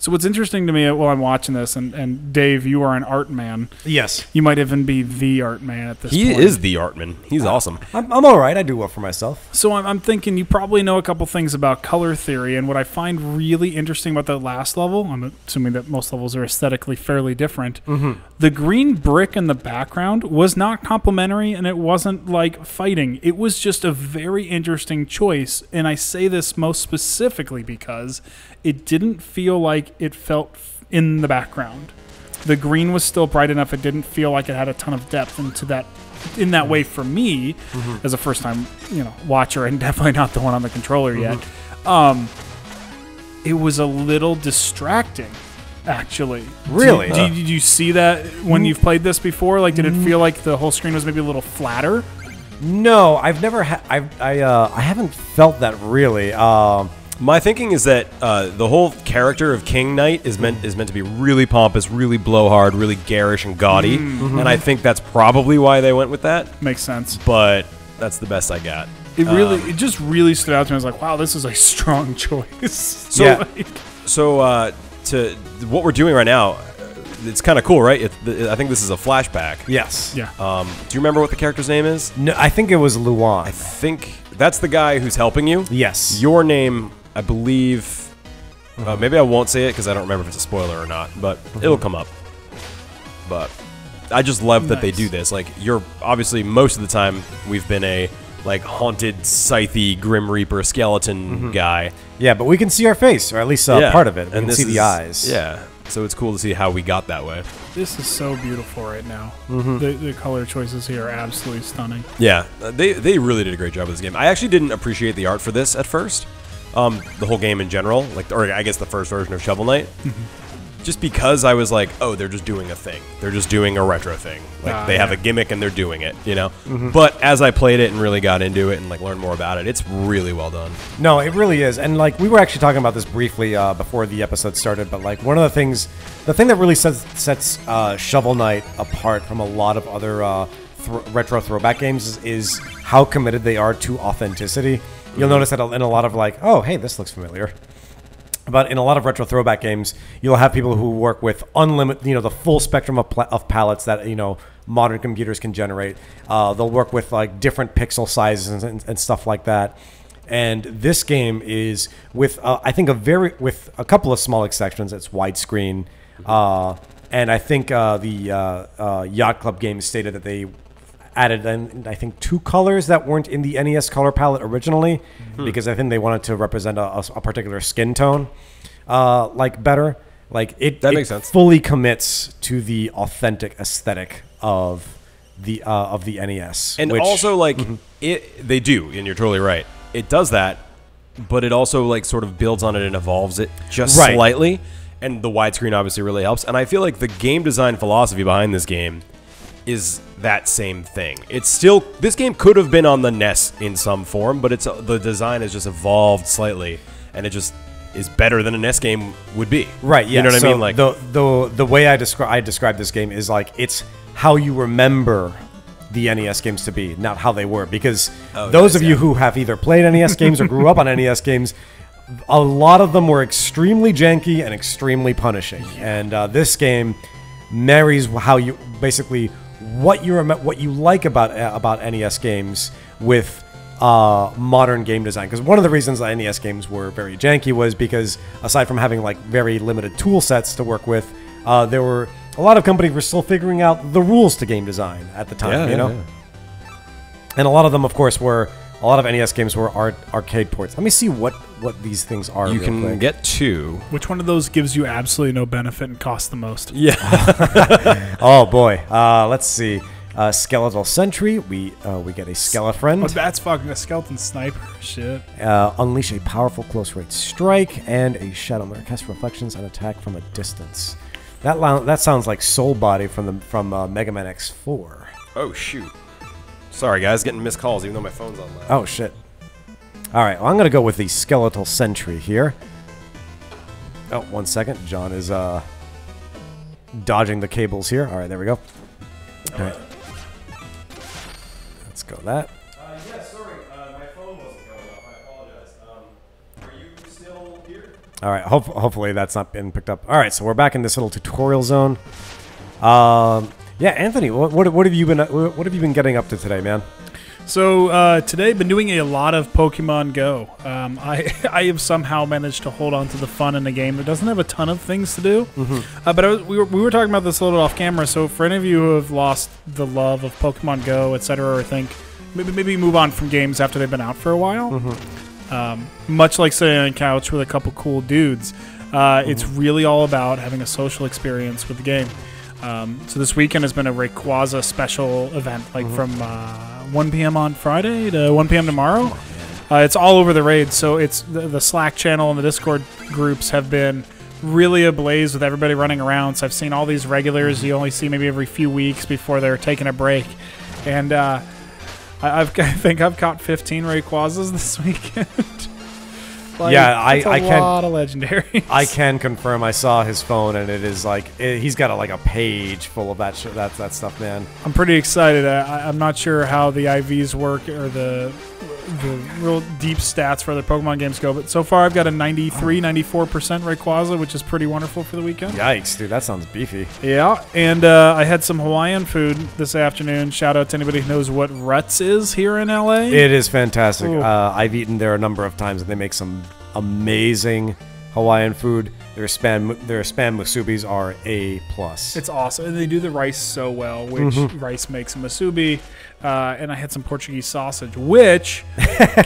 So what's interesting to me while I'm watching this, and Dave, you are an art man. Yes. You might even be the art man at this point. He is the art man. He's awesome. I'm all right. I do well for myself. So I'm thinking you probably know a couple things about color theory, and what I find really interesting about the last level, I'm assuming that most levels are aesthetically fairly different, the green brick in the background was not complimentary, and it wasn't like fighting. It was just a very interesting choice, and I say this most specifically because it didn't feel like it felt in the background. The green was still bright enough. It didn't feel like it had a ton of depth in that way for me as a first time, watcher, and definitely not the one on the controller yet. It was a little distracting, actually. Really? Did you see that when you've played this before? Like, did it feel like the whole screen was maybe a little flatter? No, I've never I haven't felt that really. My thinking is that the whole character of King Knight is meant to be really pompous, really blowhard, really garish and gaudy, and I think that's probably why they went with that. Makes sense. But that's the best I got. It just really stood out to me. I was like, wow, this is a strong choice. So to what we're doing right now, it's kind of cool, right? I think this is a flashback. Yes. Yeah. Do you remember what the character's name is? No, I think it was Luan. I think that's the guy who's helping you. Yes. Your name, I believe. Maybe I won't say it because I don't remember if it's a spoiler or not, but it'll come up. But I just love that they do this. Like, you're obviously most of the time we've been a haunted, scythy, grim reaper skeleton guy. Yeah, but we can see our face, or at least part of it. We can see the eyes. Yeah. So it's cool to see how we got that way. This is so beautiful right now. The color choices here are absolutely stunning. Yeah, they really did a great job with this game. I actually didn't appreciate the art for this at first. The whole game in general, or I guess the first version of Shovel Knight. Just because I was like, oh, they're just doing a thing. They're just doing a retro thing. They have a gimmick and they're doing it, But as I played it and really got into it and learned more about it, it's really well done. No, it really is. And we were actually talking about this briefly before the episode started, but one of the thing that really sets Shovel Knight apart from a lot of other retro throwback games is how committed they are to authenticity. You'll notice that in a lot of oh, hey, this looks familiar. But in a lot of retro throwback games, you'll have people who work with unlimited, the full spectrum of palettes that, modern computers can generate. They'll work with different pixel sizes and stuff like that. And this game is with, I think, with a couple of small exceptions. It's widescreen. And I think the Yacht Club games stated that they added, I think, 2 colors that weren't in the NES color palette originally, because I think they wanted to represent a particular skin tone, better. It makes sense. Fully commits to the authentic aesthetic of the NES, and also they do, and you're totally right. It does that, but it also sort of builds on it and evolves it just slightly. And the widescreen obviously really helps. And I feel like the game design philosophy behind this game is that same thing. It's still, this game could have been on the NES in some form, but the design has just evolved slightly, and it just is better than a NES game would be. Right. Yeah. You know what I mean? The way I describe this game is it's how you remember the NES games to be, not how they were. Because those of you who have either played NES games or grew up on NES games, a lot of them were extremely janky and extremely punishing. And this game marries how you basically what you like about NES games with modern game design. Because one of the reasons that NES games were very janky was because, aside from having very limited tool sets to work with, there were a lot of companies were still figuring out the rules to game design at the time. And a lot of them, of course, a lot of NES games were arcade ports. Let me see what these things are. You can get 2. Which one of those gives you absolutely no benefit and costs the most? Yeah. Oh boy. Let's see. Skeletal Sentry. We get a Skelefriend. Oh, that's fucking a Skeleton Sniper. Shit. Unleash a powerful close range strike and a Shadow Mirror. Cast reflections and attack from a distance. That sounds like Soul Body from Mega Man X4. Oh shoot. Sorry, guys, getting missed calls even though my phone's on loud. Oh, shit. All right, well, I'm going to go with the Skeletal Sentry here. Oh, 1 second. John is dodging the cables here. All right, there we go. All right. Let's go that. Yeah, sorry, my phone wasn't going off. I apologize. Are you still here? All right. Hopefully that's not been picked up. All right. So we're back in this little tutorial zone. Yeah, Anthony, what have you been getting up to today, man? So today, I've been doing a lot of Pokemon Go. I have somehow managed to hold on to the fun in a game that doesn't have a ton of things to do. But we were talking about this a little off camera. So for any of you who have lost the love of Pokemon Go, etc., or think maybe move on from games after they've been out for a while, much like sitting on a couch with a couple cool dudes, it's really all about having a social experience with the game. So this weekend has been a Rayquaza special event, like from 1 p.m. on Friday to 1 p.m. tomorrow. It's all over the raid, so it's the Slack channel and the Discord groups have been really ablaze with everybody running around. So I've seen all these regulars you only see maybe every few weeks before they're taking a break. And I think I've caught 15 Rayquazas this weekend. Like, yeah, I can. can. A lot of legendaries. I can confirm. I saw his phone, and it is like he's got a page full of that stuff, man. I'm pretty excited. I'm not sure how the IVs work or the real deep stats for other Pokemon games go, but so far I've got a 94% Rayquaza, which is pretty wonderful for the weekend. Yikes, dude, that sounds beefy. Yeah, and I had some Hawaiian food this afternoon. Shout out to anybody who knows what Ruts is here in LA. It is fantastic. I've eaten there a number of times, and they make some amazing Hawaiian food. Their spam musubis are A+. It's awesome, and they do the rice so well, which rice makes a musubi. And I had some Portuguese sausage, which,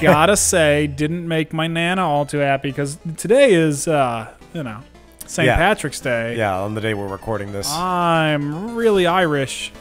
gotta say, didn't make my Nana all too happy because today is, St. Patrick's Day. Yeah, on the day we're recording this. I'm really Irish,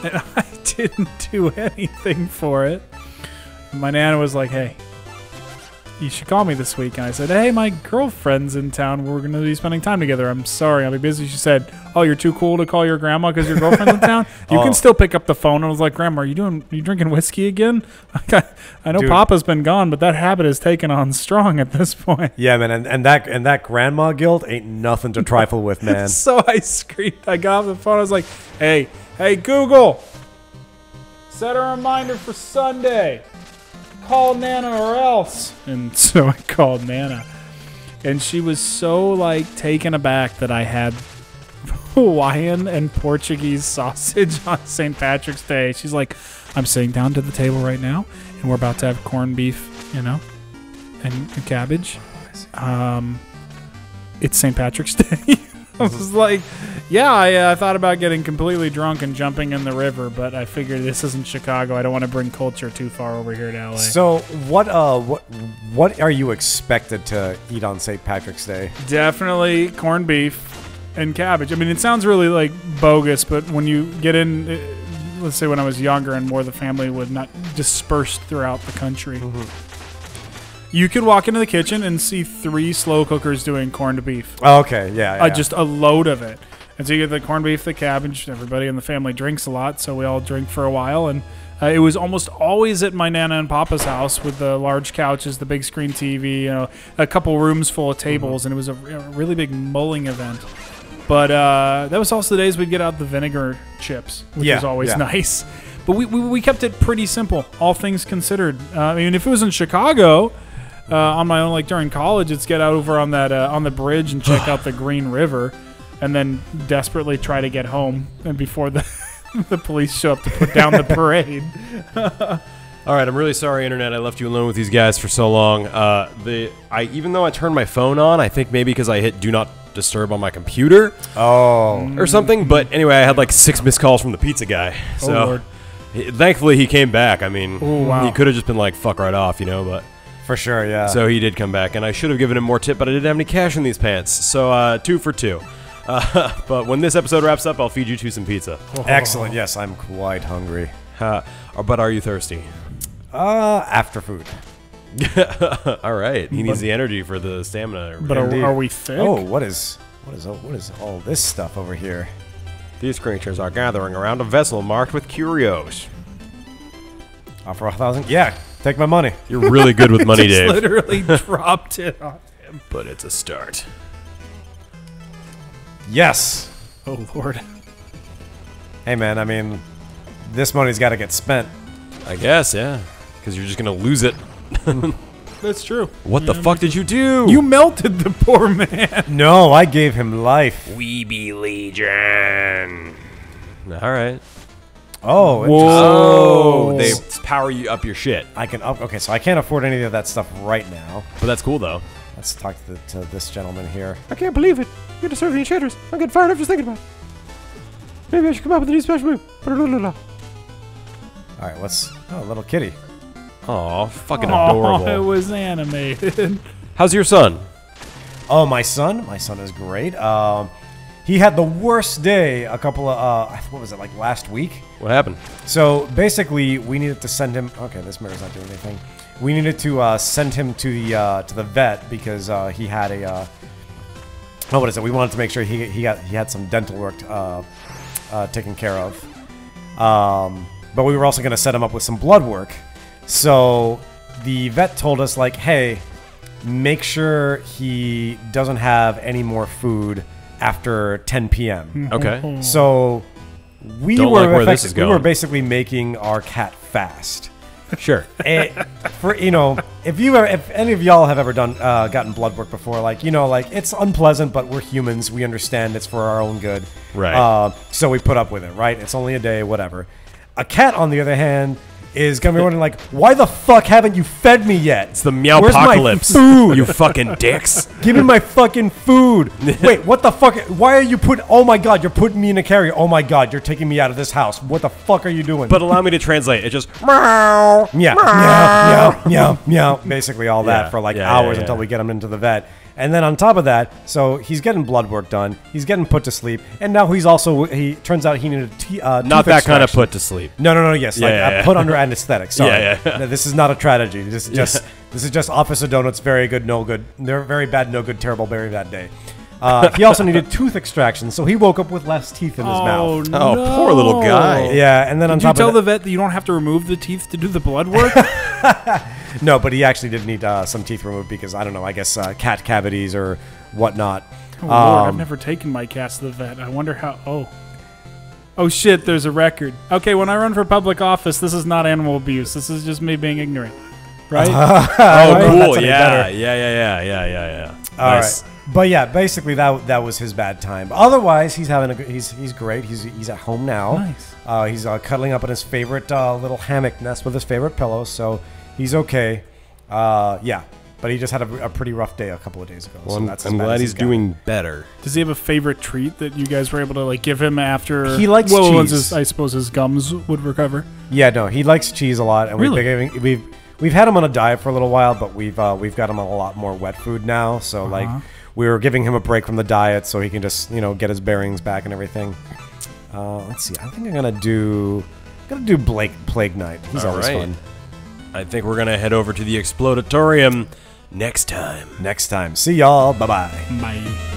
and I didn't do anything for it. My Nana was like, hey, you should call me this week. And I said, hey, my girlfriend's in town. We're going to be spending time together. I'm sorry, I'll be busy. She said, oh, you're too cool to call your grandma because your girlfriend's in town? You can still pick up the phone. And I was like, Grandma, are you drinking whiskey again? I know, dude, Papa's been gone, but that habit is taken on strong at this point. Yeah, man, and that grandma guilt ain't nothing to trifle with, man. So I screamed. I got off the phone. I was like, hey, Google, set a reminder for Sunday. Call Nana or else. And so I called Nana, and she was so taken aback that I had Hawaiian and Portuguese sausage on St. Patrick's Day. She's like, I'm sitting down to the table right now, and we're about to have corned beef, and cabbage. It's St. Patrick's Day. I was like, yeah, I thought about getting completely drunk and jumping in the river, but I figured this isn't Chicago. I don't want to bring culture too far over here to LA. So what are you expected to eat on St. Patrick's Day? Definitely corned beef and cabbage. I mean, it sounds really bogus, but when you get in, let's say when I was younger and more of the family would not disperse throughout the country. You could walk into the kitchen and see 3 slow cookers doing corned beef. Oh, okay, yeah. Just a load of it. And so you get the corned beef, the cabbage. Everybody in the family drinks a lot, so we all drink for a while. And it was almost always at my Nana and Papa's house with the large couches, the big screen TV, a couple rooms full of tables, and it was a really big mulling event. But that was also the days we'd get out the vinegar chips, which was always nice. But we kept it pretty simple, all things considered. I mean, if it was in Chicago... on my own, during college, it's get out over on that on the bridge and check out the Green River, and then desperately try to get home, and before the police show up to put down the parade. All right, I'm really sorry, Internet. I left you alone with these guys for so long. Even though I turned my phone on, I think maybe because I hit Do Not Disturb on my computer, or something. But anyway, I had 6 missed calls from the pizza guy. So thankfully he came back. I mean, he could have just been like, "Fuck right off," but. For sure, yeah. So he did come back, and I should have given him more tip, but I didn't have any cash in these pants. So 2 for 2. But when this episode wraps up, I'll feed you 2 some pizza. Excellent. Yes, I'm quite hungry. But are you thirsty? After food. All right. He needs the energy for the stamina. But are we thick? Oh, what is all this stuff over here? These creatures are gathering around a vessel marked with curios. Offer 1,000? Yeah. Take my money. You're really good with money, Dave. Literally dropped it on him. But it's a start. Yes. Oh, Lord. Hey, man, I mean, this money's got to get spent. I guess, yeah. Because you're just going to lose it. That's true. What the fuck did you do? You melted the poor man. No, I gave him life. Weeby Legion. All right. Oh, Oh, they power you up your shit. I can up. Okay, so I can't afford any of that stuff right now. But that's cool, though. Let's talk to this gentleman here. I can't believe it. You're to serve the Enchantress. I'm getting fired up just thinking about it. Maybe I should come up with a new special move. All right, let's. Oh, little kitty. Aw, fucking Oh, adorable. it was animated. How's your son? Oh, my son. My son is great. He had the worst day a couple of what was it, like last week? What happened? So basically, we needed to send him. Okay, this mirror's not doing anything. We needed to send him to the vet because he had a. Oh, what is it? We wanted to make sure he had some dental work taken care of. But we were also going to set him up with some blood work. So the vet told us, like, hey, make sure he doesn't have any more food after 10 p.m. Okay. So we Don't like where this is we were going. basically making our cat fast. Sure. For if any of y'all have ever gotten blood work before, like it's unpleasant, but we're humans. We understand it's for our own good. Right. So we put up with it. Right. It's only a day, whatever. A cat, on the other hand, is gonna be wondering like, why the fuck haven't you fed me yet? It's the meow Where's my apocalypse. food? You fucking dicks. Give me my fucking food. Wait, what the fuck? Why are you oh my god, you're putting me in a carrier. Oh my god, you're taking me out of this house. What the fuck are you doing? But allow me to translate. It's just meow. Yeah, meow, meow, meow, meow. Basically all that Yeah, for like yeah, hours yeah. until we get him into the vet. And then on top of that, so he's getting blood work done. He's getting put to sleep. And now he turns out he needed a Not that kind of extraction. put to sleep. No, yes. Yeah, Like yeah, yeah. Put under anesthetic. Sorry. Yeah. No, this is not a tragedy. This is just Officer Donuts. Very good, no good. They're very bad, no good, terrible, very bad day. He also needed tooth extraction, so he woke up with less teeth in his mouth. No. Oh, poor little guy. Yeah, and then on Did you top tell of the vet that you don't have to remove the teeth to do the blood work? no, but he actually did need some teeth removed because I don't know. I guess cat cavities or whatnot. Oh, Lord, I've never taken my cats to the vet. I wonder how. Oh shit! There's a record. Okay, when I run for public office, this is not animal abuse. This is just me being ignorant, right? Oh, That's cool. any Yeah. better. Yeah. All Nice. right. But yeah, basically that was his bad time. Otherwise, he's having he's great. He's at home now. Nice. He's cuddling up in his favorite little hammock nest with his favorite pillow, so he's okay. Yeah, but he just had a pretty rough day a couple of days ago. Well, so that's as I'm bad glad as he's got. doing better. Does he have a favorite treat that you guys were able to like give him after? He likes once cheese. I suppose his gums would recover. Yeah, no, he likes cheese a lot, and Really? we've had him on a diet for a little while, but we've got him on a lot more wet food now. So like we were giving him a break from the diet so he can just get his bearings back and everything. Let's see. I think I'm gonna do Plague Knight. He's always right. fun. I think we're going to head over to the Explodatorium next time. Next time, see y'all. Bye bye. Bye.